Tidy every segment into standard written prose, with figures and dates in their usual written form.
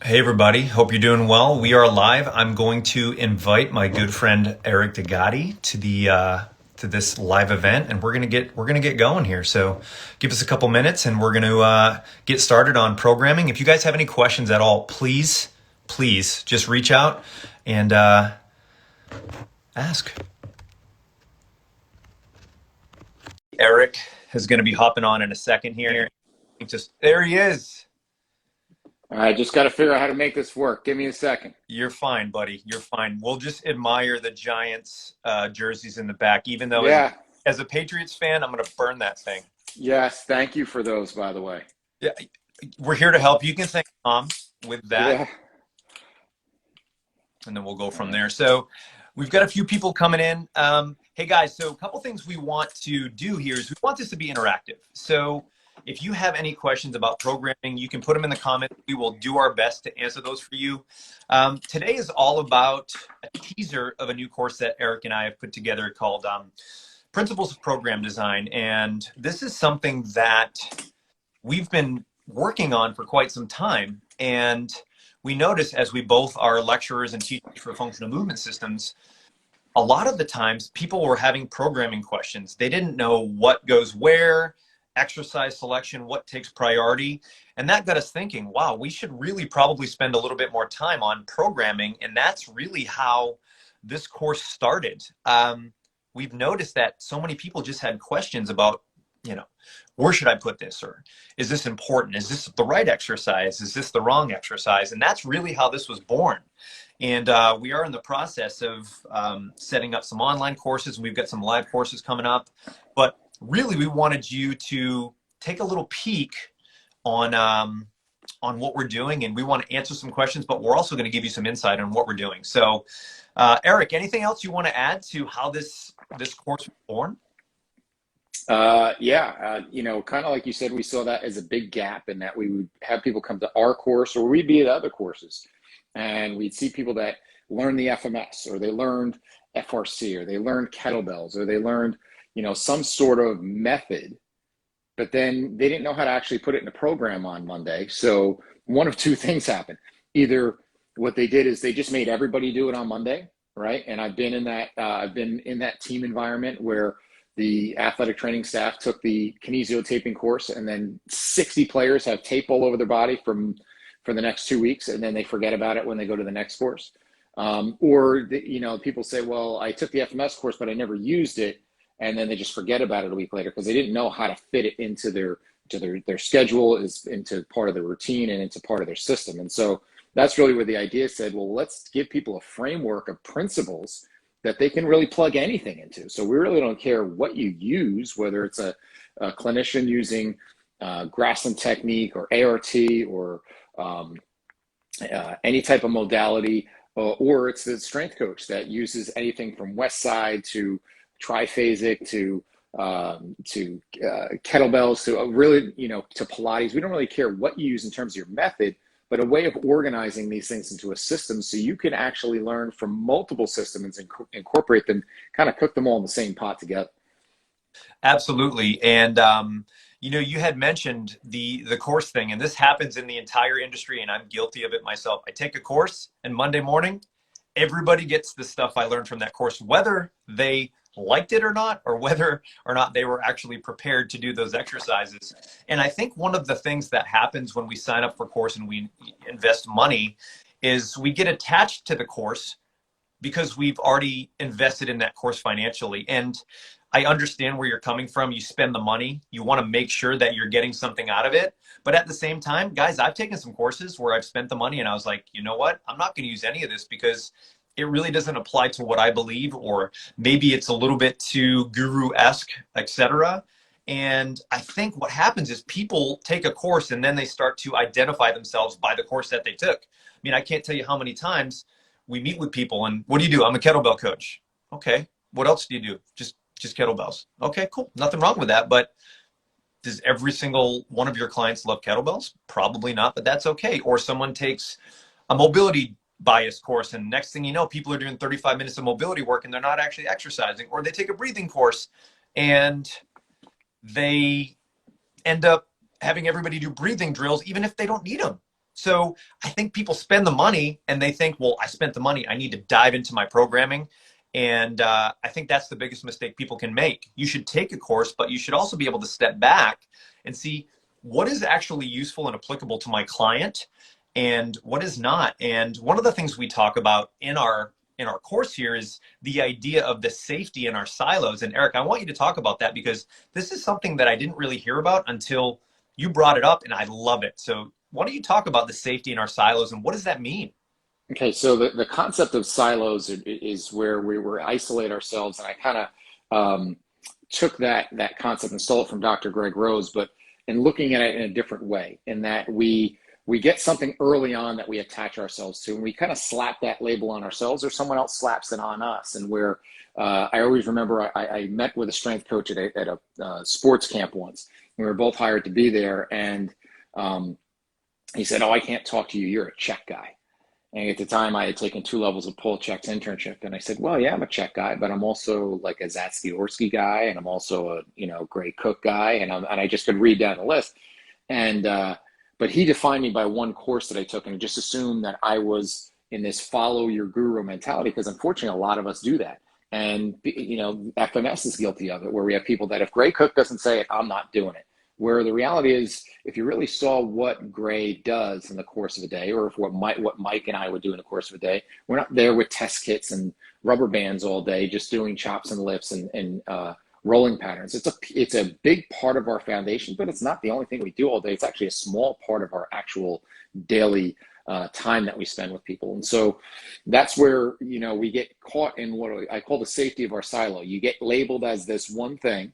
Hey everybody, hope you're doing well. We are live. I'm going to invite my good friend Eric DeGatti to this live event, and we're gonna get going here. So give us a couple minutes, and we're gonna get started on programming. If you guys have any questions at all, please just reach out and ask. Eric is going to be hopping on in a second here. Just there he is. I just got to figure out how to make this work. Give me a second. You're fine, buddy. You're fine. We'll just admire the Giants jerseys in the back, even though Yeah. as a Patriots fan, I'm going to burn that thing. Yes. Thank you for those, by the way. Yeah, we're here to help. You can thank Tom with that, Yeah. and then we'll go All from right. there. So we've got a few people coming in. Hey guys, so a couple things we want to do here is we want this to be interactive. So if you have any questions about programming, you can put them in the comments. We will do our best to answer those for you. Today is all about a teaser of a new course that Eric and I have put together called Principles of Program Design. And this is something that we've been working on for quite some time. And we notice, as we both are lecturers and teachers for functional movement systems, a lot of the times people were having programming questions. They didn't know what goes where, exercise selection, what takes priority. And that got us thinking, wow, we should really probably spend a little bit more time on programming. And that's really how this course started. We've noticed that so many people just had questions about, where should I put this? Or is this important? Is this the right exercise? Is this the wrong exercise? And that's really how this was born. And we are in the process of setting up some online courses. We've got some live courses coming up. But really, we wanted you to take a little peek on what we're doing. And we want to answer some questions, but we're also going to give you some insight on what we're doing. So, Eric, anything else you want to add to how this course was born? Kind of like you said, we saw that as a big gap in that we would have people come to our course or we'd be at other courses and we'd see people that learned the FMS or they learned FRC or they learned kettlebells or they learned, some sort of method, but then they didn't know how to actually put it in a program on Monday. So one of two things happened. Either what they did is they just made everybody do it on Monday, right? And I've been in that team environment where the athletic training staff took the kinesio taping course and then 60 players have tape all over their body for the next 2 weeks, and then they forget about it when they go to the next course. People say, well, I took the FMS course, but I never used it. And then they just forget about it a week later because they didn't know how to fit it into their schedule, is into part of their routine and into part of their system. And so that's really where the idea said, well, let's give people a framework of principles that they can really plug anything into. So we really don't care what you use, whether it's a clinician using Grassland technique or ART or any type of modality, or it's the strength coach that uses anything from West Side to triphasic to kettlebells to really, to Pilates. We don't really care what you use in terms of your method, but a way of organizing these things into a system so you can actually learn from multiple systems and incorporate them, kind of cook them all in the same pot together. Absolutely. And you had mentioned the course thing, and this happens in the entire industry, and I'm guilty of it myself. I take a course, and Monday morning, everybody gets the stuff I learned from that course, whether they liked it or not, or whether or not they were actually prepared to do those exercises. And I think one of the things that happens when we sign up for a course and we invest money is we get attached to the course because we've already invested in that course financially. And I understand where you're coming from. You spend the money, you want to make sure that you're getting something out of it. But at the same time, guys, I've taken some courses where I've spent the money and I was like, you know what? I'm not going to use any of this because it really doesn't apply to what I believe, or maybe it's a little bit too guru-esque, etc. And I think what happens is people take a course and then they start to identify themselves by the course that they took. I mean, I can't tell you how many times we meet with people and what do you do? I'm a kettlebell coach. Okay. What else do you do? Just kettlebells. Okay, cool. Nothing wrong with that. But does every single one of your clients love kettlebells? Probably not, but that's okay. Or someone takes a mobility bias course and next thing you know, people are doing 35 minutes of mobility work and they're not actually exercising. Or they take a breathing course and they end up having everybody do breathing drills, even if they don't need them. So I think people spend the money and they think, well, I spent the money, I need to dive into my programming. And I think that's the biggest mistake people can make. You should take a course, but you should also be able to step back and see what is actually useful and applicable to my client and what is not. And one of the things we talk about in our course here is the idea of the safety in our silos. And Eric, I want you to talk about that because this is something that I didn't really hear about until you brought it up, and I love it. So why don't you talk about the safety in our silos and what does that mean? Okay, so the concept of silos is where we isolate ourselves, and I kind of took that concept and stole it from Dr. Greg Rose, but in looking at it in a different way, in that we get something early on that we attach ourselves to, and we kind of slap that label on ourselves, or someone else slaps it on us. And where I always remember I met with a strength coach at a sports camp once. We were both hired to be there, and he said, "Oh, I can't talk to you. You're a check guy." And at the time, I had taken 2 levels of Paul Check's internship, and I said, "Well, yeah, I'm a check guy, but I'm also like a Zatsky Orski guy, and I'm also a Gray Cook guy, and I just could read down the list." And but he defined me by one course that I took, and just assumed that I was in this follow your guru mentality, because unfortunately, a lot of us do that. And FMS is guilty of it, where we have people that if Gray Cook doesn't say it, I'm not doing it. Where the reality is, if you really saw what Gray does in the course of a day, or if what Mike and I would do in the course of a day, we're not there with test kits and rubber bands all day, just doing chops and lifts and rolling patterns. It's a big part of our foundation, but it's not the only thing we do all day. It's actually a small part of our actual daily time that we spend with people. And so that's where we get caught in what I call the safety of our silo. You get labeled as this one thing,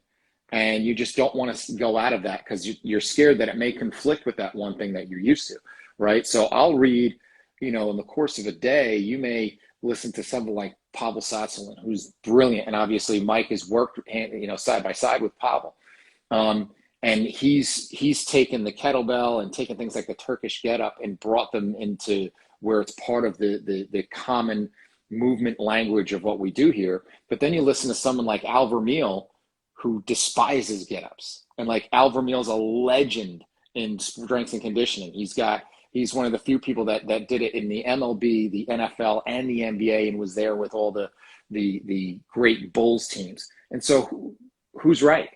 and you just don't want to go out of that because you're scared that it may conflict with that one thing that you're used to, right? So I'll read, in the course of a day, you may listen to someone like Pavel Satsulin, who's brilliant, and obviously Mike has worked, side by side with Pavel, and he's taken the kettlebell and taken things like the Turkish get up and brought them into where it's part of the common movement language of what we do here. But then you listen to someone like Al Vermeil, who despises get-ups. And like Al Vermeil's a legend in strength and conditioning. He's one of the few people that did it in the MLB, the NFL, and the NBA, and was there with all the great Bulls teams. And so who's right?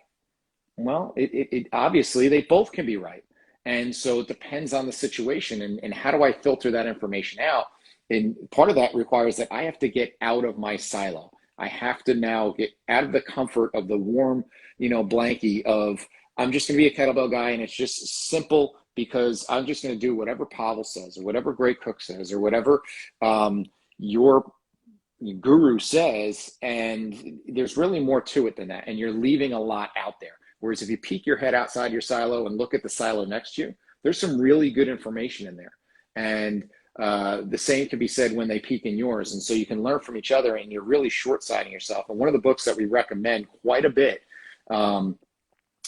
Well, it obviously they both can be right. And so it depends on the situation and how do I filter that information out? And part of that requires that I have to get out of my silo. I have to now get out of the comfort of the warm, blankie of I'm just going to be a kettlebell guy, and it's just simple because I'm just going to do whatever Pavel says or whatever Gray Cook says or whatever your guru says, and there's really more to it than that, and you're leaving a lot out there. Whereas if you peek your head outside your silo and look at the silo next to you, there's some really good information in there. And the same can be said when they peek in yours. And so you can learn from each other, and you're really short-sighting yourself. And one of the books that we recommend quite a bit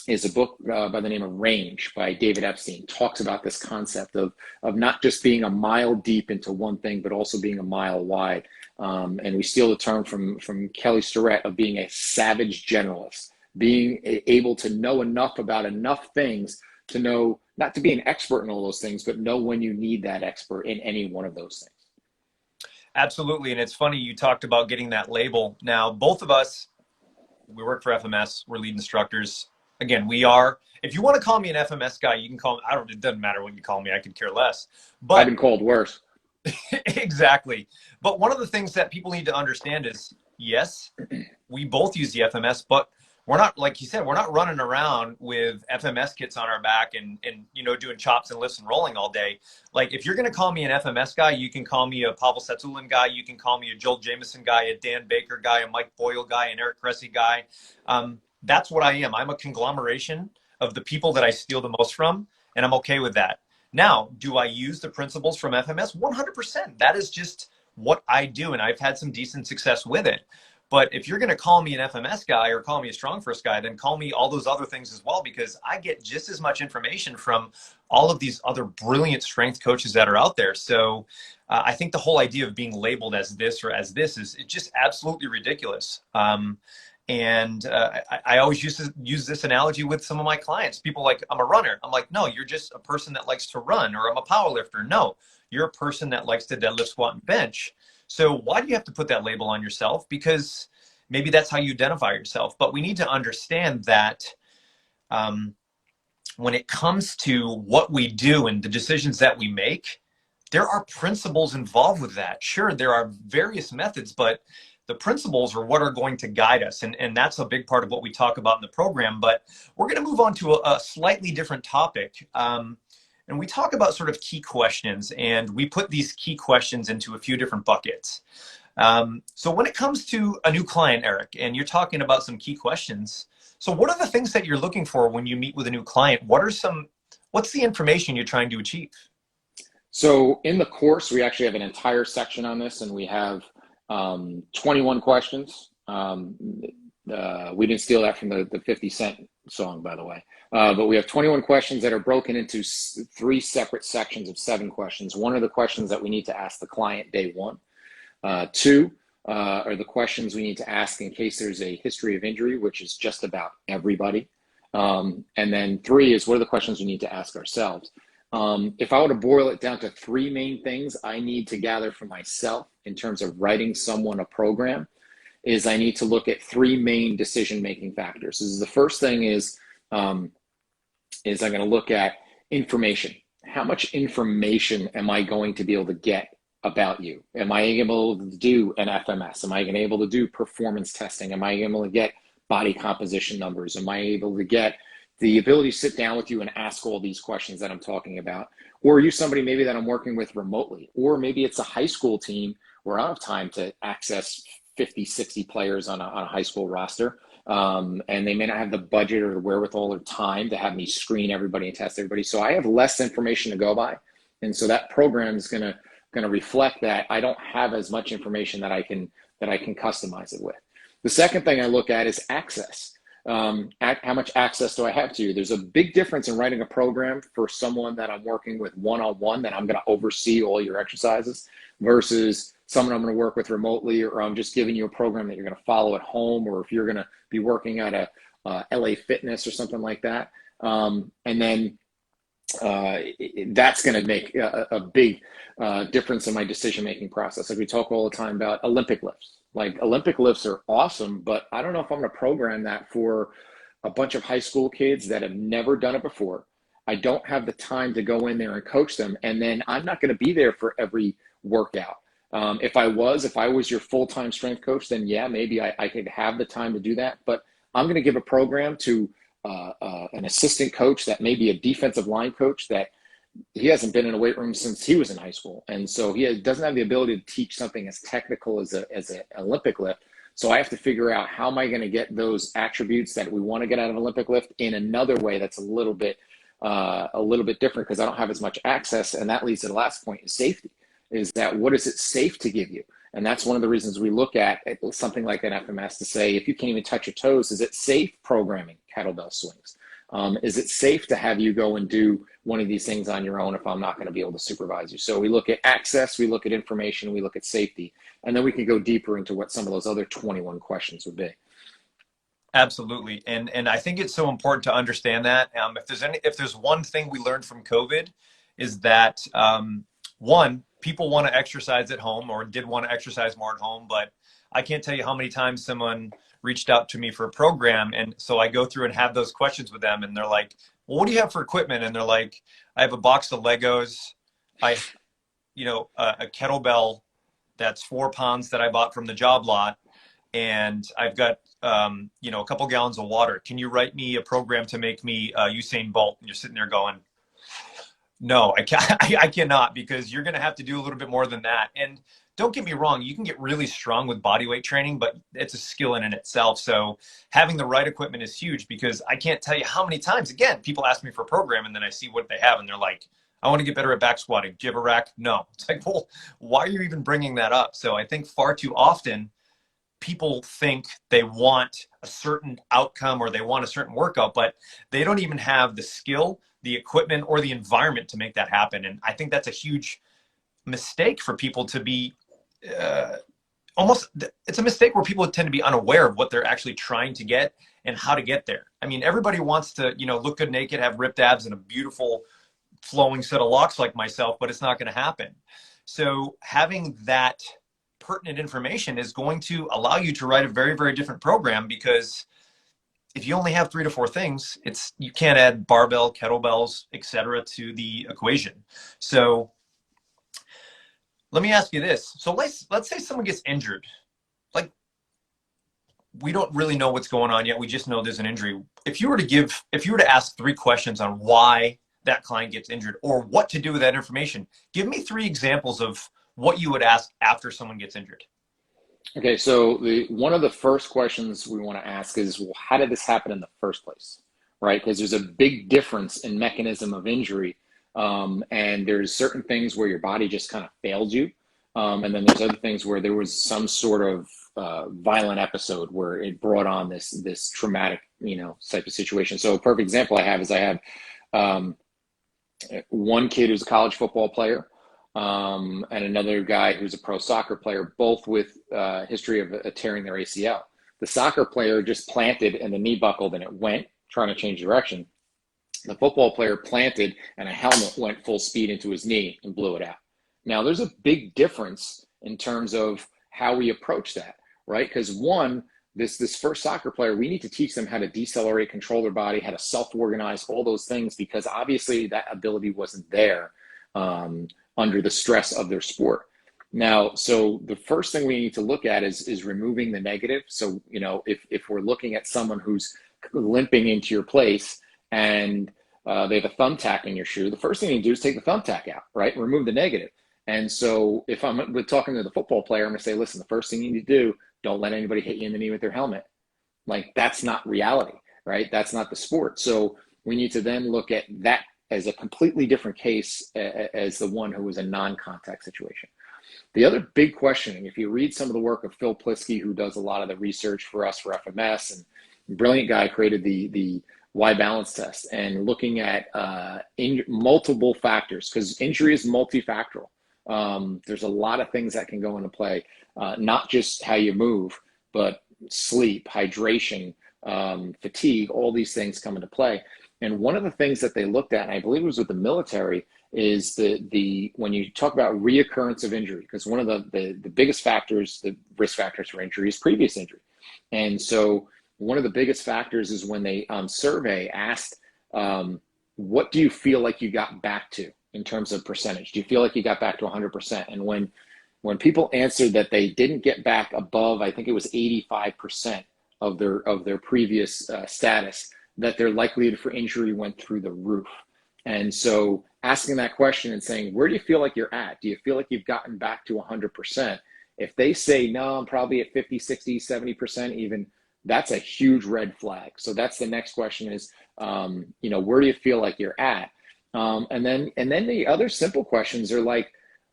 is a book by the name of Range by David Epstein. Talks about this concept of not just being a mile deep into one thing, but also being a mile wide. And we steal the term from Kelly Starrett of being a savage generalist, being able to know enough about enough things to know, not to be an expert in all those things, but know when you need that expert in any one of those things. Absolutely. And it's funny, you talked about getting that label. Now, both of us, we work for FMS, we're lead instructors. Again, if you want to call me an FMS guy, you can call me, it doesn't matter what you call me, I could care less. But I've been called worse. Exactly. But one of the things that people need to understand is, yes, we both use the FMS, but we're not, like you said, we're not running around with FMS kits on our back and doing chops and lifts and rolling all day. Like, if you're going to call me an FMS guy, you can call me a Pavel Satsulin guy. You can call me a Joel Jameson guy, a Dan Baker guy, a Mike Boyle guy, an Eric Cressy guy. That's what I am. I'm a conglomeration of the people that I steal the most from, and I'm okay with that. Now, do I use the principles from FMS? 100%. That is just what I do, and I've had some decent success with it. But if you're going to call me an FMS guy or call me a Strong First guy, then call me all those other things as well, because I get just as much information from all of these other brilliant strength coaches that are out there. So I think the whole idea of being labeled as this or as this is just absolutely ridiculous. And I always use this analogy with some of my clients. People like, I'm a runner. I'm like, no, you're just a person that likes to run, or I'm a power lifter. No, you're a person that likes to deadlift, squat, and bench. So why do you have to put that label on yourself? Because maybe that's how you identify yourself. But we need to understand that um, when it comes to what we do and the decisions that we make, there are principles involved with that. Sure, there are various methods, but the principles are what are going to guide us. And that's a big part of what we talk about in the program. But we're going to move on to a slightly different topic. And we talk about sort of key questions, and we put these key questions into a few different buckets. So when it comes to a new client, Eric, and you're talking about some key questions, so what are the things that you're looking for when you meet with a new client? What's the information you're trying to achieve? So in the course, we actually have an entire section on this, and we have 21 questions. We didn't steal that from the 50 Cent song, by the way. But we have 21 questions that are broken into three separate sections of 7 questions. One are the questions that we need to ask the client day one. Two are the questions we need to ask in case there's a history of injury, which is just about everybody. And then 3 is what are the questions we need to ask ourselves. If I were to boil it down to 3 main things I need to gather for myself in terms of writing someone a program, is I need to look at 3 main decision-making factors. This is the first thing is I'm going to look at information. How much information am I going to be able to get about you? Am I able to do an FMS? Am I able to do performance testing? Am I able to get body composition numbers? Am I able to get the ability to sit down with you and ask all these questions that I'm talking about? Or are you somebody maybe that I'm working with remotely? Or maybe it's a high school team where I don't have time to access 50, 60 players on a high school roster. And they may not have the budget or the wherewithal or time to have me screen everybody and test everybody. So I have less information to go by. And so that program is going to reflect that I don't have as much information that I can customize it with. The second thing I look at is access. How much access do I have to you? There's a big difference in writing a program for someone that I'm working with one-on-one, that I'm going to oversee all your exercises, versus someone I'm going to work with remotely, or I'm just giving you a program that you're going to follow at home, or if you're going to be working at a LA Fitness or something like that. And then that's going to make a big difference in my decision-making process. Like we talk all the time about Olympic lifts. Like Olympic lifts are awesome, but I don't know if I'm going to program that for a bunch of high school kids that have never done it before. I don't have the time to go in there and coach them. And then I'm not going to be there for every workout. If I was your full-time strength coach, then yeah, maybe I could have the time to do that. But I'm going to give a program to an assistant coach that may be a defensive line coach that he hasn't been in a weight room since he was in high school. And so he doesn't have the ability to teach something as technical as an Olympic lift. So I have to figure out, how am I going to get those attributes that we want to get out of an Olympic lift in another way that's a little bit different, because I don't have as much access. And that leads to the last point, is safety. Is that, what is it safe to give you? And that's one of the reasons we look at something like an FMS to say, if you can't even touch your toes, is it safe programming kettlebell swings? Is it safe to have you go and do one of these things on your own if I'm not going to be able to supervise you? So we look at access, we look at information, we look at safety, and then we can go deeper into what some of those other 21 questions would be. Absolutely. And I think it's so important to understand that. If there's one thing we learned from COVID, is that one, people want to exercise at home, or did want to exercise more at home, but I can't tell you how many times someone reached out to me for a program. And so I go through and have those questions with them, and they're like, well, what do you have for equipment? And they're like, I have a box of Legos. A kettlebell that's 4 pounds that I bought from the job lot. And I've got, a couple gallons of water. Can you write me a program to make me Usain Bolt? And you're sitting there going, no, I can't. I cannot, because you're going to have to do a little bit more than that. And don't get me wrong, you can get really strong with body weight training, but it's a skill in itself. So having the right equipment is huge, because I can't tell you how many times, again, people ask me for a program and then I see what they have and they're like, I want to get better at back squatting. Do you have a rack? No. It's like, well, why are you even bringing that up? So I think far too often people think they want a certain outcome or they want a certain workout, but they don't even have the skill, the equipment, or the environment to make that happen. And I think that's a huge mistake for people to be almost, it's a mistake where people tend to be unaware of what they're actually trying to get and how to get there. I mean, everybody wants to, look good naked, have ripped abs and a beautiful flowing set of locks like myself, but it's not going to happen. So having that pertinent information is going to allow you to write a very, very different program, because if you only have 3 to 4 things, you can't add barbell, kettlebells, etc. to the equation. So let me ask you this. So let's say someone gets injured. Like, we don't really know what's going on yet. We just know there's an injury. If you were to ask 3 questions on why that client gets injured or what to do with that information, give me 3 examples of what you would ask after someone gets injured. Okay, so one of the first questions we want to ask is, well, how did this happen in the first place, right? Because there's a big difference in mechanism of injury, and there's certain things where your body just kind of failed you, and then there's other things where there was some sort of violent episode where it brought on this traumatic, type of situation. So a perfect example I have um, one kid who's a college football player, and another guy who's a pro soccer player, both with history of tearing their ACL. The soccer player just planted and the knee buckled and it went, trying to change direction. The football player planted and a helmet went full speed into his knee and blew it out. Now, there's a big difference in terms of how we approach that, right? Because one, this first soccer player, we need to teach them how to decelerate, control their body, how to self-organize, all those things, because obviously that ability wasn't there under the stress of their sport. Now, so the first thing we need to look at is removing the negative. So, if we're looking at someone who's limping into your place and they have a thumbtack in your shoe, the first thing you do is take the thumbtack out, right? Remove the negative. And so if I'm talking to the football player, I'm going to say, listen, the first thing you need to do, don't let anybody hit you in the knee with their helmet. Like, that's not reality, right? That's not the sport. So we need to then look at that as a completely different case as the one who was a non-contact situation. The other big question, and if you read some of the work of Phil Plisky, who does a lot of the research for us for FMS, and brilliant guy, created the Y balance test, and looking at multiple factors, because injury is multifactorial. There's a lot of things that can go into play, not just how you move, but sleep, hydration, fatigue, all these things come into play. And one of the things that they looked at, and I believe it was with the military, is the when you talk about reoccurrence of injury, because one of the biggest factors, the risk factors for injury, is previous injury. And so one of the biggest factors is when they survey asked, what do you feel like you got back to in terms of percentage? Do you feel like you got back to 100%? And when people answered that they didn't get back above, I think it was 85% of their previous status, that their likelihood for injury went through the roof. And so asking that question and saying, where do you feel like you're at? Do you feel like you've gotten back to 100%? If they say, no, I'm probably at 50, 60, 70% even, that's a huge red flag. So that's the next question is, where do you feel like you're at? And then the other simple questions are like,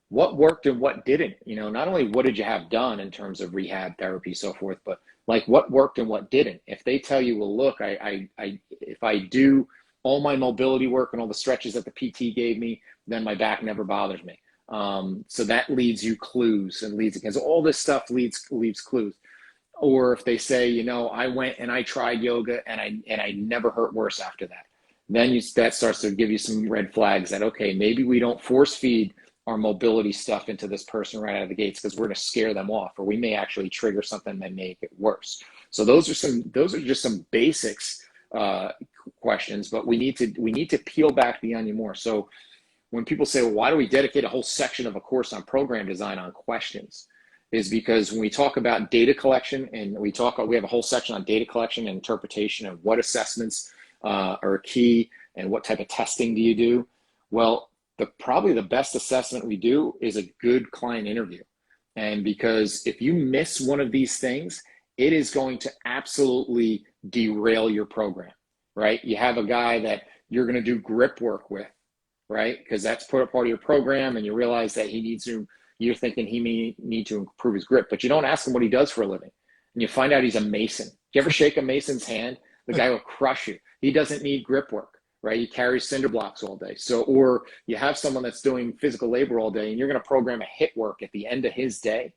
what worked and what didn't? Not only what did you have done in terms of rehab, therapy, so forth, but like what worked and what didn't. If they tell you, well, look, if I do all my mobility work and all the stretches that the PT gave me, then my back never bothers me. So that leads you clues and leads, because all this stuff leaves clues. Or if they say, I went and I tried yoga and I never hurt worse after that, then that starts to give you some red flags that, okay, maybe we don't force feed our mobility stuff into this person right out of the gates because we're going to scare them off, or we may actually trigger something that make it worse. So those are just some basics questions, but we need to peel back the onion more. So when people say, well, why do we dedicate a whole section of a course on program design on questions, is because when we talk about data collection, and we have a whole section on data collection and interpretation of what assessments are key and what type of testing do you do. Well, probably the best assessment we do is a good client interview. And because if you miss one of these things, it is going to absolutely derail your program, right? You have a guy that you're going to do grip work with, right? Because that's part of your program, and you realize that you're thinking he may need to improve his grip, but you don't ask him what he does for a living. And you find out he's a mason. Do you ever shake a mason's hand? The guy will crush you. He doesn't need grip work, right? He carries cinder blocks all day. So, or you have someone that's doing physical labor all day, and you're going to program a hit work at the end of his day.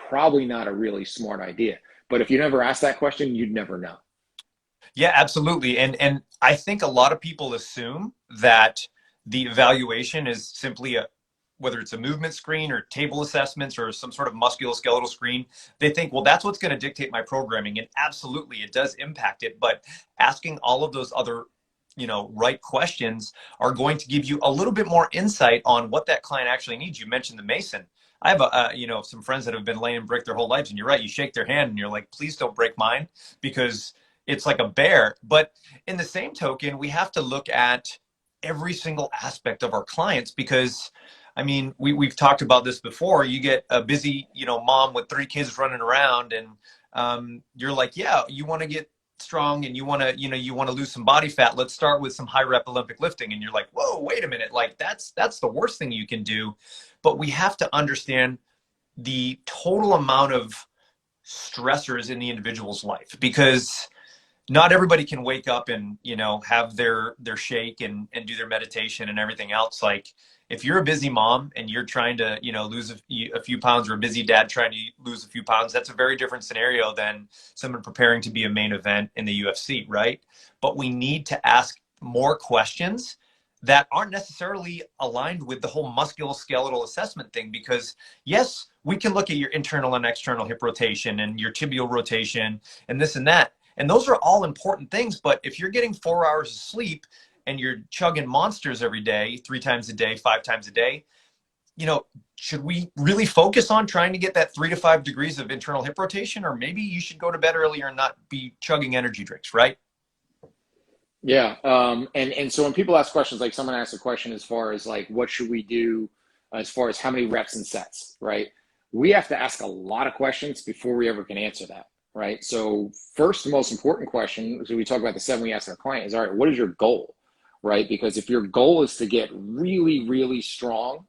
probably not a really smart idea. But if you never ask that question, you'd never know. Yeah, absolutely. And I think a lot of people assume that the evaluation is simply a, whether it's a movement screen or table assessments or some sort of musculoskeletal screen, they think, well, that's what's going to dictate my programming. And absolutely, it does impact it. But asking all of those other, right questions are going to give you a little bit more insight on what that client actually needs. You mentioned the Mason. I have some friends that have been laying brick their whole lives, and you're right. You shake their hand, and you're like, please don't break mine, because it's like a bear. But in the same token, we have to look at every single aspect of our clients, because I mean, we've talked about this before. You get a busy, mom with 3 kids running around, and you're like, yeah, you want to get strong and you want to, you want to lose some body fat. Let's start with some high rep Olympic lifting. And you're like, whoa, wait a minute. Like that's the worst thing you can do. But we have to understand the total amount of stressors in the individual's life, because not everybody can wake up and have their shake and do their meditation and everything else. Like, if you're a busy mom and you're trying to lose a few pounds, or a busy dad trying to lose a few pounds, that's a very different scenario than someone preparing to be a main event in the UFC, right? But we need to ask more questions that aren't necessarily aligned with the whole musculoskeletal assessment thing, because yes, we can look at your internal and external hip rotation and your tibial rotation and this and that, and those are all important things. But if you're getting 4 hours of sleep and you're chugging monsters every day, 3 times a day, 5 times a day, should we really focus on trying to get that 3 to 5 degrees of internal hip rotation? Or maybe you should go to bed earlier and not be chugging energy drinks, right? Yeah. And so when people ask questions, like someone asked a question as far as like, what should we do as far as how many reps and sets, right? We have to ask a lot of questions before we ever can answer that, right? So first, the most important question, so we talk about the 7 we ask our client, is, all right, what is your goal, right? Because if your goal is to get really, really strong,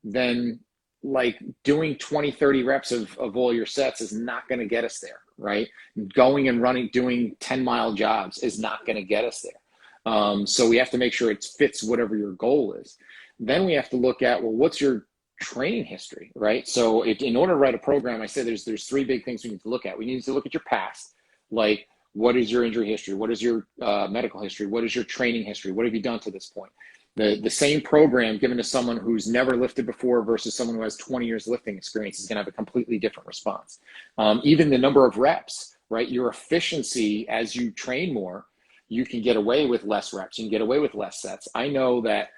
then like doing 20, 30 reps of all your sets is not going to get us there, right? Going and running, doing 10-mile jogs is not going to get us there. So we have to make sure it fits whatever your goal is. Then we have to look at, well, what's your training history, right? So in order to write a program, I said there's 3 big things we need to look at. We need to look at your past, like what is your injury history? What is your medical history? What is your training history? What have you done to this point? The same program given to someone who's never lifted before versus someone who has 20 years lifting experience is going to have a completely different response. Even the number of reps, right? Your efficiency as you train more, you can get away with less reps. You can get away with less sets. I know that,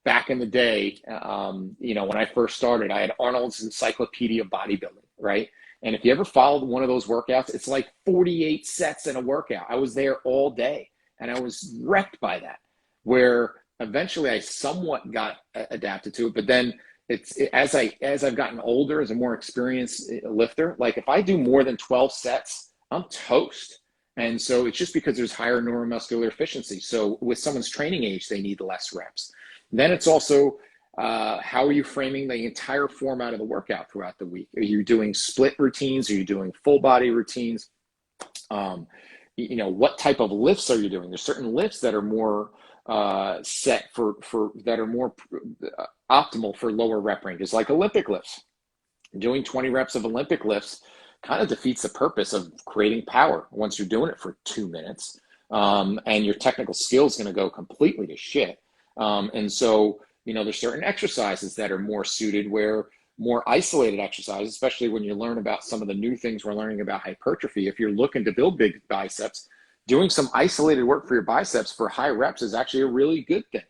back in the day, when I first started, I had Arnold's Encyclopedia of Bodybuilding, right? And if you ever followed one of those workouts, it's like 48 sets in a workout. I was there all day and I was wrecked by that, where eventually I somewhat got adapted to it. But then as I've gotten older, as a more experienced lifter, like if I do more than 12 sets, I'm toast. And so it's just because there's higher neuromuscular efficiency. So with someone's training age, they need less reps. Then it's also how are you framing the entire format of the workout throughout the week? Are you doing split routines? Are you doing full body routines? What type of lifts are you doing? There's certain lifts that are more set for that are more optimal for lower rep ranges, like Olympic lifts. Doing 20 reps of Olympic lifts kind of defeats the purpose of creating power once you're doing it for 2 minutes, and your technical skill is going to go completely to shit. And so, there's certain exercises that are more suited, where more isolated exercises, especially when you learn about some of the new things we're learning about hypertrophy. If you're looking to build big biceps, doing some isolated work for your biceps for high reps is actually a really good thing.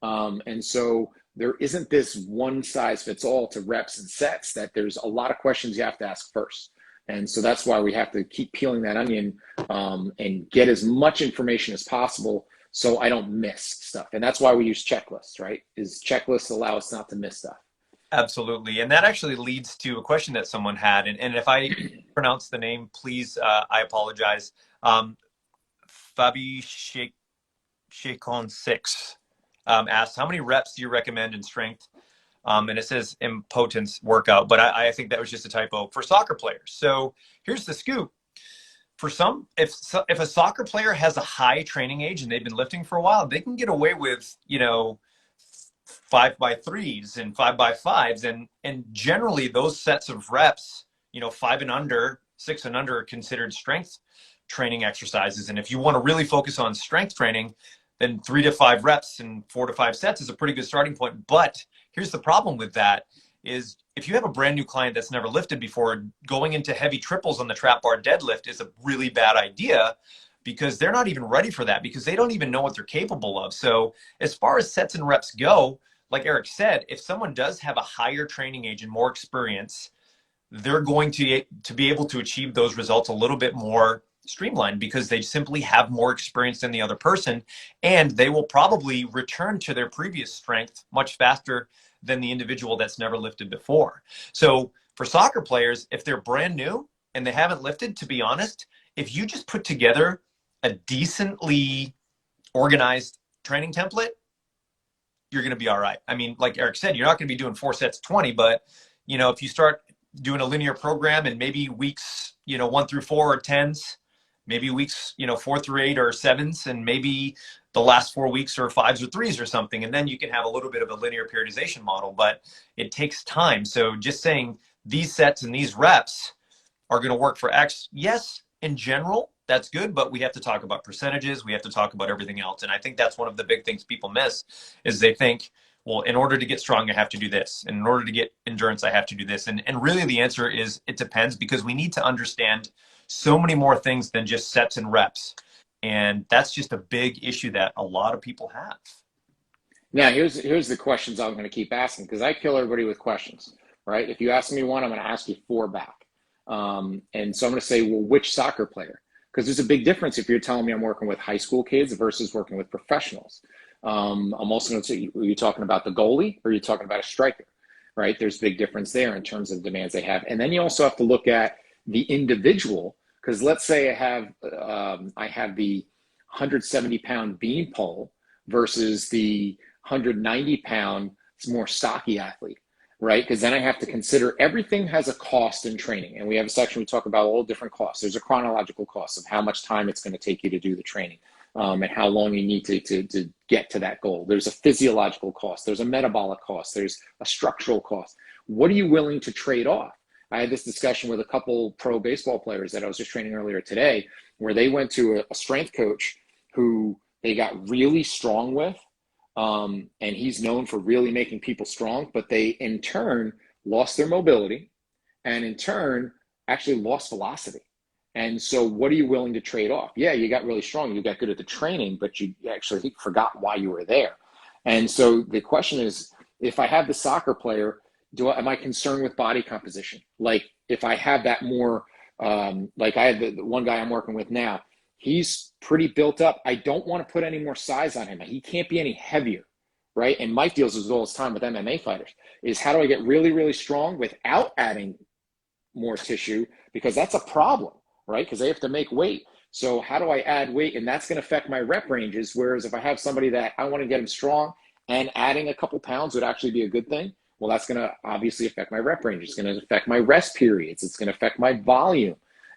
And so there isn't this one size fits all to reps and sets, that there's a lot of questions you have to ask first. And so that's why we have to keep peeling that onion and get as much information as possible so I don't miss stuff. And that's why we use checklists, right? Is checklists allow us not to miss stuff. Absolutely. And that actually leads to a question that someone had. And if I pronounce the name, please, I apologize. Fabi Shakon 6 asked, how many reps do you recommend in strength? And it says impotence workout, but I think that was just a typo for soccer players. So here's the scoop. For some, if a soccer player has a high training age and they've been lifting for a while, they can get away with, 5x3s and 5x5s. And generally those sets of reps five and under, six and under are considered strength training exercises. And if you want to really focus on strength training, then 3 to 5 reps and 4 to 5 sets is a pretty good starting point. But here's the problem with that is if you have a brand new client that's never lifted before, going into heavy triples on the trap bar deadlift is a really bad idea because they're not even ready for that because they don't even know what they're capable of. So as far as sets and reps go, like Eric said, if someone does have a higher training age and more experience, they're going to be able to achieve those results a little bit more streamlined because they simply have more experience than the other person, and they will probably return to their previous strength much faster than the individual that's never lifted before. So for soccer players, if they're brand new and they haven't lifted, to be honest, if you just put together a decently organized training template, you're going to be all right. I mean, like Eric said, you're not going to be doing 4 sets 20, but if you start doing a linear program and maybe weeks, 1 through 4 are tens, maybe weeks, 4 through 8 are sevens, and maybe the last 4 weeks are fives or threes or something. And then you can have a little bit of a linear periodization model, but it takes time. So just saying these sets and these reps are going to work for X. Yes, in general, that's good, but we have to talk about percentages. We have to talk about everything else. And I think that's one of the big things people miss is they think, well, in order to get strong, I have to do this. And in order to get endurance, I have to do this. And really the answer is it depends because we need to understand so many more things than just sets and reps. And that's just a big issue that a lot of people have. Now, here's the questions I'm going to keep asking because I kill everybody with questions, right? If you ask me one, I'm going to ask you 4 back. And so I'm going to say, well, which soccer player? Because there's a big difference if you're telling me I'm working with high school kids versus working with professionals. I'm also going to say, are you talking about the goalie or are you talking about a striker, right? There's a big difference there in terms of the demands they have. And then you also have to look at the individual because let's say I have the 170-pound bean pole versus the 190-pound more stocky athlete, right? Because then I have to consider everything has a cost in training. And we have a section we talk about all different costs. There's a chronological cost of how much time it's going to take you to do the training and how long you need to get to that goal. There's a physiological cost. There's a metabolic cost. There's a structural cost. What are you willing to trade off? I had this discussion with a couple pro baseball players that I was just training earlier today, where they went to a strength coach who they got really strong with. And he's known for really making people strong, but they in turn lost their mobility and in turn actually lost velocity. And so what are you willing to trade off? Yeah, you got really strong, you got good at the training, but you actually forgot why you were there. And so the question is, if I have the soccer player, am I concerned with body composition? Like if I have that more, like I have the one guy I'm working with now, he's pretty built up. I don't want to put any more size on him. He can't be any heavier, right? And Mike deals as well as time with MMA fighters, is how do I get really, really strong without adding more tissue? Because that's a problem, right? Because they have to make weight. So how do I add weight? And that's going to affect my rep ranges. Whereas if I have somebody that I want to get him strong and adding a couple pounds would actually be a good thing, well, that's going to obviously affect my rep range. It's going to affect my rest periods. It's going to affect my volume.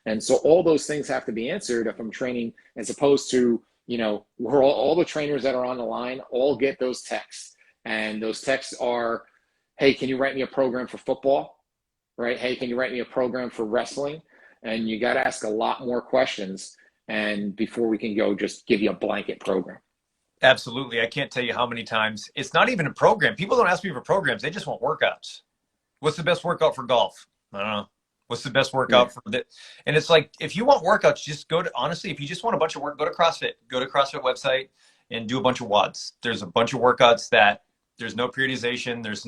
And so all those things have to be answered if I'm training, as opposed to, we're all the trainers that are on the line all get those texts. And those texts are, hey, can you write me a program for football? Right? Hey, can you write me a program for wrestling? And you got to ask a lot more questions and before we can go just give you a blanket program. Absolutely. I can't tell you how many times it's not even a program. People don't ask me for programs. They just want workouts. What's the best workout for golf? I don't know. What's the best workout for that? And it's like, if you want workouts, just honestly, if you just want a bunch of work, go to CrossFit, website and do a bunch of WODs. There's a bunch of workouts that there's no periodization. There's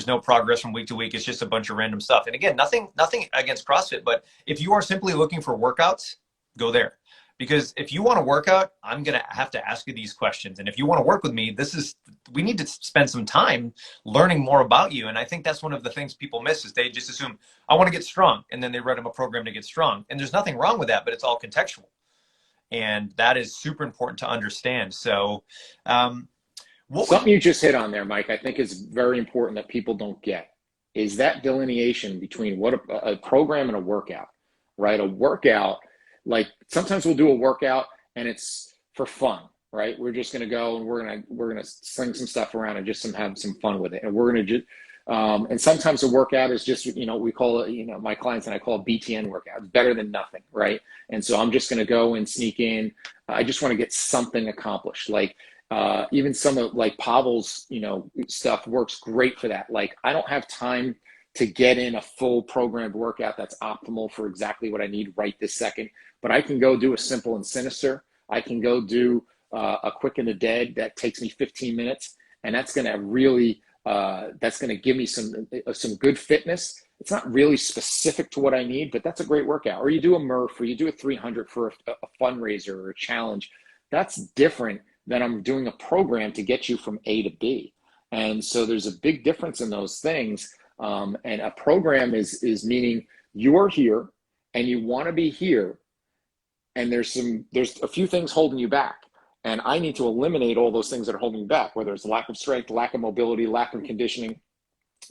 no progress from week to week. It's just a bunch of random stuff. And again, nothing against CrossFit, but if you are simply looking for workouts, go there. Because if you want to work out, I'm going to have to ask you these questions. And if you want to work with me, we need to spend some time learning more about you. And I think that's one of the things people miss is they just assume, I want to get strong. And then they write them a program to get strong. And there's nothing wrong with that, but it's all contextual. And that is super important to understand. So something you just hit on there, Mike, I think is very important that people don't get is that delineation between what a program and a workout, right? A workout, like sometimes we'll do a workout and it's for fun, right? We're just going to go and we're going to sling some stuff around and just have some fun with it. And we're going to And sometimes a workout is just, we call it, my clients and I call it BTN workout. It's better than nothing, right? And so I'm just going to go and sneak in. I just want to get something accomplished. Like even some of like Pavel's, stuff works great for that. Like I don't have time to get in a full programmed workout that's optimal for exactly what I need right this second, but I can go do a simple and sinister. I can go do a quick and the dead that takes me 15 minutes, and that's going to really that's going to give me some good fitness. It's not really specific to what I need, but that's a great workout. Or you do a Murph, or you do a 300 for a fundraiser or a challenge. That's different than I'm doing a program to get you from A to B. And so there's a big difference in those things. And a program is meaning you're here and you want to be here, and there's a few things holding you back. And I need to eliminate all those things that are holding you back, whether it's lack of strength, lack of mobility, lack of conditioning,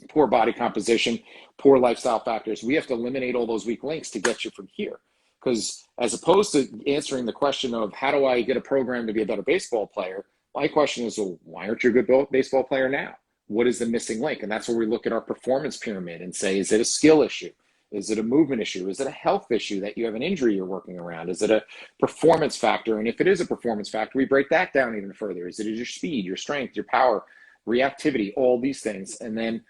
poor body composition, poor lifestyle factors. We have to eliminate all those weak links to get you from here. Because as opposed to answering the question of how do I get a program to be a better baseball player, my question is, well, why aren't you a good baseball player now? What is the missing link? And that's where we look at our performance pyramid and say, is it a skill issue? Is it a movement issue? Is it a health issue that you have an injury you're working around? Is it a performance factor? And if it is a performance factor, we break that down even further. Is it your speed, your strength, your power, reactivity, all these things? And then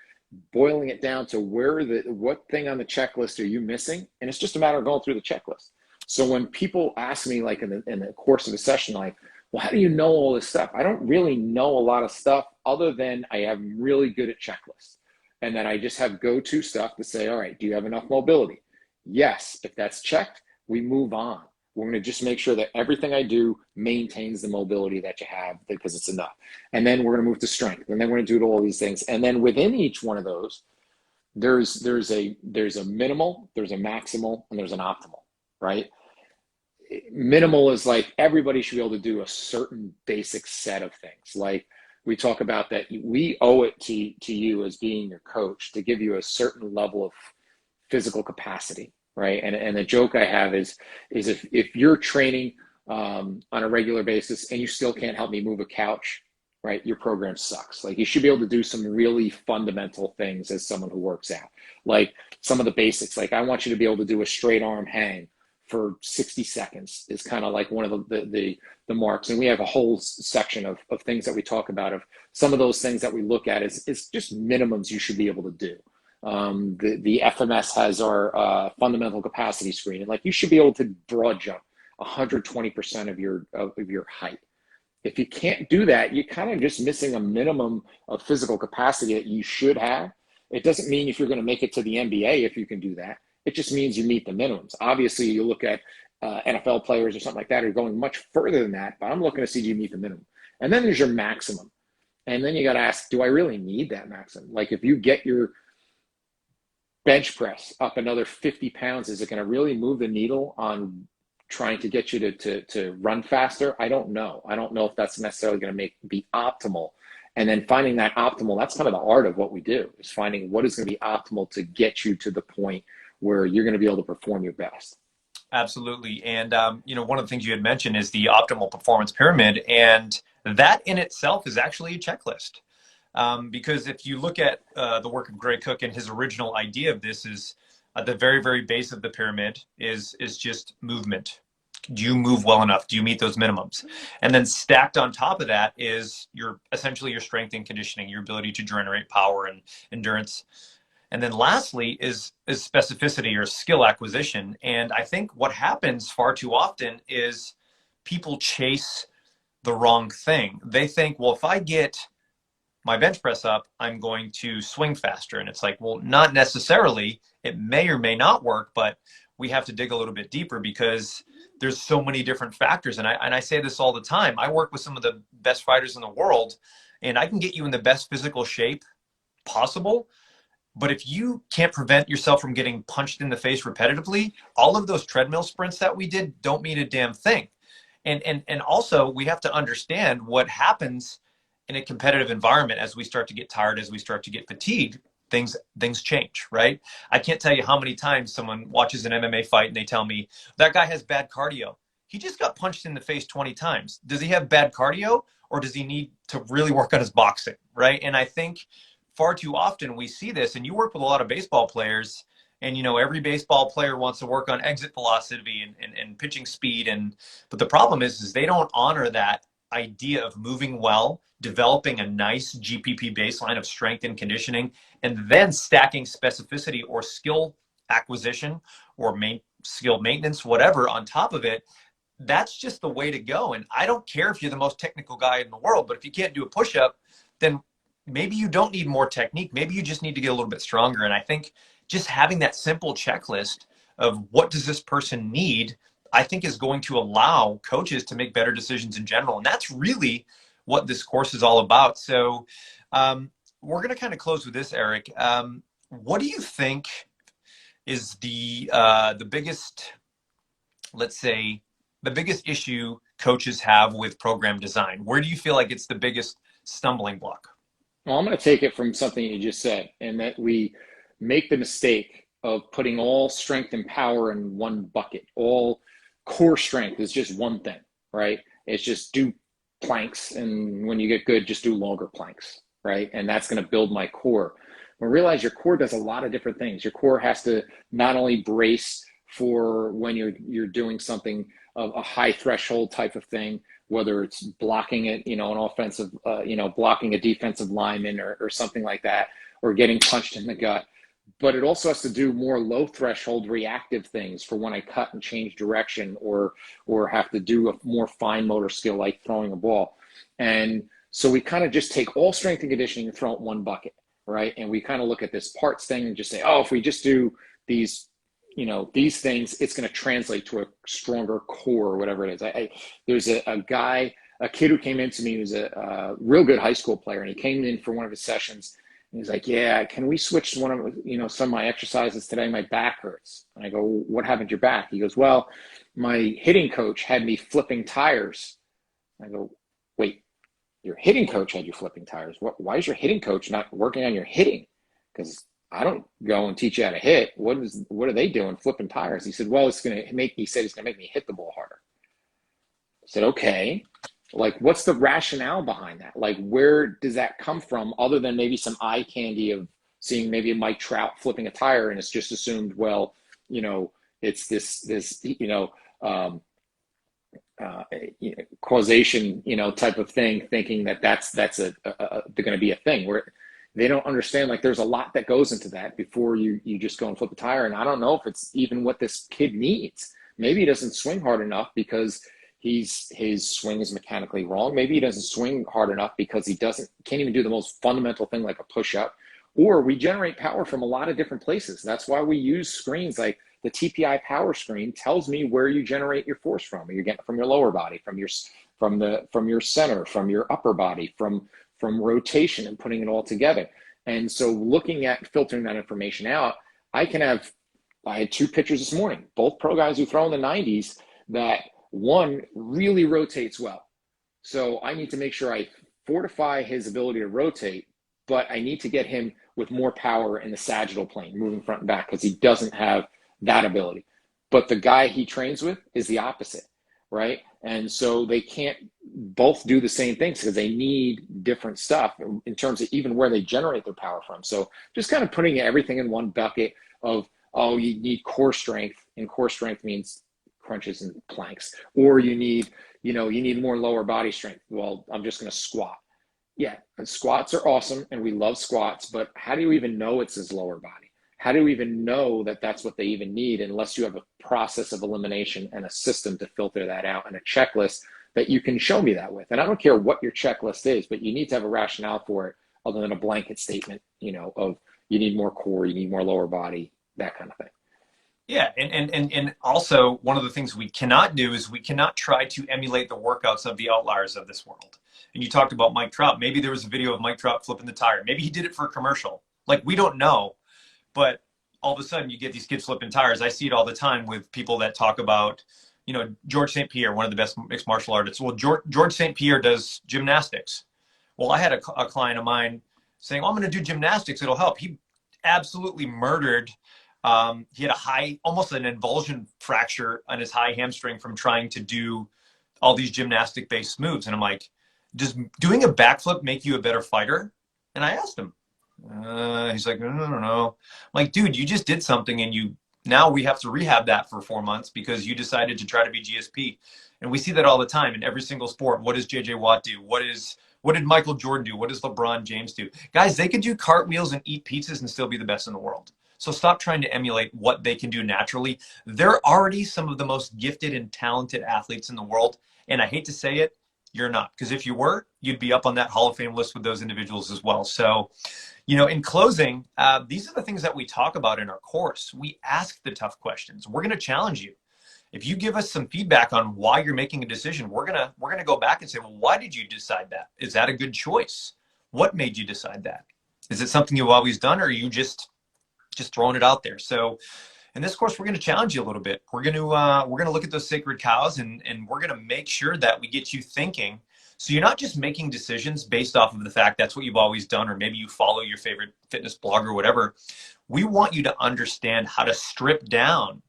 boiling it down to what thing on the checklist are you missing? And it's just a matter of going through the checklist. So when people ask me, like in the course of a session, like, well, how do you know all this stuff? I don't really know a lot of stuff other than I am really good at checklists. And then I just have go-to stuff to say, all right, do you have enough mobility? Yes. If that's checked, we move on. We're going to just make sure that everything I do maintains the mobility that you have because it's enough. And then we're going to move to strength. And then we're going to do all these things. And then within each one of those, there's a minimal, there's a maximal, and there's an optimal, right? Minimal is like everybody should be able to do a certain basic set of things. Like we talk about that we owe it to you as being your coach to give you a certain level of physical capacity, right? And the joke I have is if you're training on a regular basis and you still can't help me move a couch, right? Your program sucks. Like you should be able to do some really fundamental things as someone who works out, like some of the basics. Like I want you to be able to do a straight arm hang for 60 seconds is kind of like one of the marks. And we have a whole section of things that we talk about of some of those things that we look at is just minimums you should be able to do. The FMS has our fundamental capacity screen. And like you should be able to broad jump 120% of your height. If you can't do that, you're kind of just missing a minimum of physical capacity that you should have. It doesn't mean if you're going to make it to the NBA if you can do that. It just means you meet the minimums. Obviously, you look at NFL players or something like that who are going much further than that, but I'm looking to see do you meet the minimum. And then there's your maximum. And then you got to ask, do I really need that maximum? Like if you get your bench press up another 50 pounds, is it going to really move the needle on trying to get you to run faster? I don't know. I don't know if that's necessarily going to be optimal. And then finding that optimal, that's kind of the art of what we do, is finding what is going to be optimal to get you to the point where you're going to be able to perform your best. Absolutely. And, one of the things you had mentioned is the optimal performance pyramid. And that in itself is actually a checklist. Because if you look at the work of Gray Cook, and his original idea of this is at the very, very base of the pyramid is just movement. Do you move well enough? Do you meet those minimums? And then stacked on top of that is essentially your strength and conditioning, your ability to generate power and endurance. And then lastly is specificity or skill acquisition. And I think what happens far too often is people chase the wrong thing. They think, well, if I get my bench press up, I'm going to swing faster. And it's like, well, not necessarily. It may or may not work, but we have to dig a little bit deeper because there's so many different factors. And I say this all the time. I work with some of the best fighters in the world, and I can get you in the best physical shape possible. But if you can't prevent yourself from getting punched in the face repetitively, all of those treadmill sprints that we did don't mean a damn thing. And also we have to understand what happens in a competitive environment as we start to get tired, as we start to get fatigued, things change, right? I can't tell you how many times someone watches an MMA fight and they tell me that guy has bad cardio. He just got punched in the face 20 times. Does he have bad cardio, or does he need to really work on his boxing, right? And I think far too often we see this, and you work with a lot of baseball players, and every baseball player wants to work on exit velocity and pitching speed, but the problem is they don't honor that idea of moving well, developing a nice GPP baseline of strength and conditioning, and then stacking specificity or skill acquisition or skill maintenance, whatever, on top of it. That's just the way to go. And I don't care if you're the most technical guy in the world, but if you can't do a push-up, then maybe you don't need more technique. Maybe you just need to get a little bit stronger. And I think just having that simple checklist of what does this person need, I think is going to allow coaches to make better decisions in general. And that's really what this course is all about. So we're going to kind of close with this, Eric. What do you think is the biggest, let's say, the biggest issue coaches have with program design? Where do you feel like it's the biggest stumbling block? Well, I'm going to take it from something you just said, and that we make the mistake of putting all strength and power in one bucket. All core strength is just one thing, right? It's just do planks, and when you get good, just do longer planks, right? And that's going to build my core. But realize your core does a lot of different things. Your core has to not only brace for when you're doing something of a high threshold type of thing, whether it's blocking it, an offensive, blocking a defensive lineman or something like that, or getting punched in the gut. But it also has to do more low threshold reactive things for when I cut and change direction, or have to do a more fine motor skill like throwing a ball. And so we kind of just take all strength and conditioning and throw it in one bucket, right? And we kind of look at this parts thing and just say, oh, if we just do these things, it's going to translate to a stronger core or whatever it is. There's a kid who came in to me who's a real good high school player, and he came in for one of his sessions, and he's like, yeah, can we switch one of, some of my exercises today? My back hurts. And I go, what happened to your back? He goes, well, my hitting coach had me flipping tires. I go, wait, your hitting coach had you flipping tires? Why is your hitting coach not working on your hitting? Because I don't go and teach you how to hit. What are they doing? Flipping tires. He said, well, he said it's going to make me hit the ball harder. I said, okay. Like, what's the rationale behind that? Like, where does that come from, other than maybe some eye candy of seeing maybe a Mike Trout flipping a tire, and it's just assumed, well, it's this causation, type of thing, thinking that's going to be a thing, where they don't understand, like, there's a lot that goes into that before you just go and flip a tire. And I don't know if it's even what this kid needs. Maybe he doesn't swing hard enough because his swing is mechanically wrong. Maybe he doesn't swing hard enough because he can't even do the most fundamental thing like a push-up. Or we generate power from a lot of different places. That's why we use screens like the TPI power screen tells me where you generate your force from. You're getting from your lower body, from your center, from your upper body, from rotation, and putting it all together. And so looking at filtering that information out, I had two pitchers this morning, both pro guys who throw in the 90s, that one really rotates well. So I need to make sure I fortify his ability to rotate, but I need to get him with more power in the sagittal plane, moving front and back, because he doesn't have that ability. But the guy he trains with is the opposite, right? And so they can't both do the same things because they need different stuff in terms of even where they generate their power from. So just kind of putting everything in one bucket of, oh, you need core strength, and core strength means crunches and planks, or you need more lower body strength. Well, I'm just going to squat. Yeah, and squats are awesome, and we love squats, but how do you even know it's his lower body? How do you even know that that's what they even need, unless you have a process of elimination and a system to filter that out, and a checklist that you can show me that with? And I don't care what your checklist is, but you need to have a rationale for it, other than a blanket statement, of you need more core, you need more lower body, that kind of thing. Yeah, and also one of the things we cannot do is we cannot try to emulate the workouts of the outliers of this world. And you talked about Mike Trout. Maybe there was a video of Mike Trout flipping the tire. Maybe he did it for a commercial. Like, we don't know. But all of a sudden you get these kids flipping tires. I see it all the time with people that talk about, George St. Pierre, one of the best mixed martial artists. Well, George St. Pierre does gymnastics. Well, I had a client of mine saying, well, I'm going to do gymnastics. It'll help. He absolutely murdered. He had almost an avulsion fracture on his high hamstring from trying to do all these gymnastic-based moves. And I'm like, does doing a backflip make you a better fighter? And I asked him, He's like, no, no, no, no. I'm like, dude, you just did something and now we have to rehab that for 4 months because you decided to try to be GSP. And we see that all the time in every single sport. What does JJ Watt do? What did Michael Jordan do? What does LeBron James do? Guys, they could do cartwheels and eat pizzas and still be the best in the world. So stop trying to emulate what they can do naturally. They're already some of the most gifted and talented athletes in the world. And I hate to say it, you're not. Because if you were, you'd be up on that Hall of Fame list with those individuals as well. So, in closing, these are the things that we talk about in our course. We ask the tough questions. We're going to challenge you. If you give us some feedback on why you're making a decision, we're gonna go back and say, well, why did you decide that? Is that a good choice? What made you decide that? Is it something you've always done, or are you just throwing it out there? So in this course, we're going to challenge you a little bit. We're going to look at those sacred cows, and we're going to make sure that we get you thinking. So you're not just making decisions based off of the fact that's what you've always done, or maybe you follow your favorite fitness blog or whatever. We want you to understand how to strip down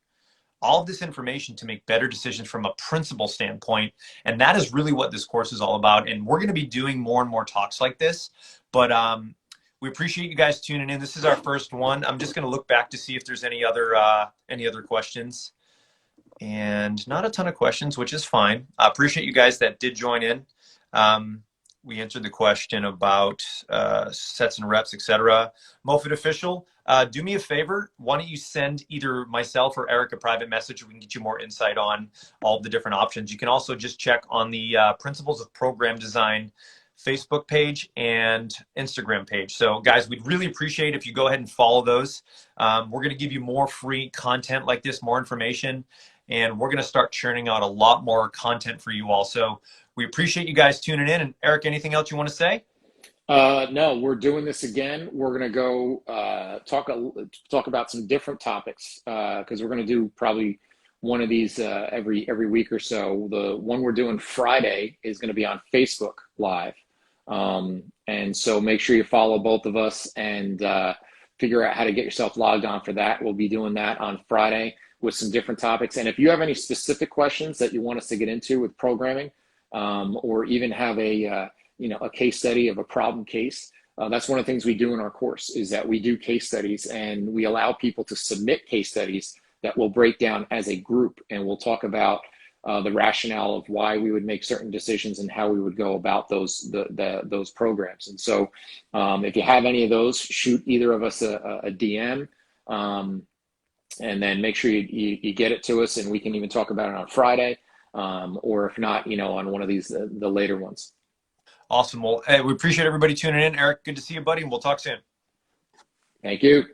all of this information to make better decisions from a principle standpoint. And that is really what this course is all about. And we're going to be doing more and more talks like this. But we appreciate you guys tuning in. This is our first one. I'm just going to look back to see if there's any other questions. And not a ton of questions, which is fine. I appreciate you guys that did join in. We answered the question about sets and reps, etc. Mofit Official, do me a favor. Why don't you send either myself or Eric a private message so we can get you more insight on all of the different options. You can also just check on the Principles of Program Design Facebook page and Instagram page. So guys, we'd really appreciate if you go ahead and follow those. We're going to give you more free content like this, more information, and we're going to start churning out a lot more content for you all. So we appreciate you guys tuning in. And Eric, anything else you want to say? No, we're doing this again. We're going to go talk about some different topics because we're going to do probably one of these every week or so. The one we're doing Friday is going to be on Facebook Live, and so make sure you follow both of us and figure out how to get yourself logged on for that. We'll be doing that on Friday with some different topics. And if you have any specific questions that you want us to get into with programming, or even have a case study of a problem case. That's one of the things we do in our course is that we do case studies and we allow people to submit case studies that we'll break down as a group, and we'll talk about the rationale of why we would make certain decisions and how we would go about those programs. And so if you have any of those, shoot either of us a DM, and then make sure you get it to us, and we can even talk about it on Friday, or if not, on one of these the later ones. Awesome. Well, hey, we appreciate everybody tuning in. Eric, good to see you, buddy, and we'll talk soon. Thank you.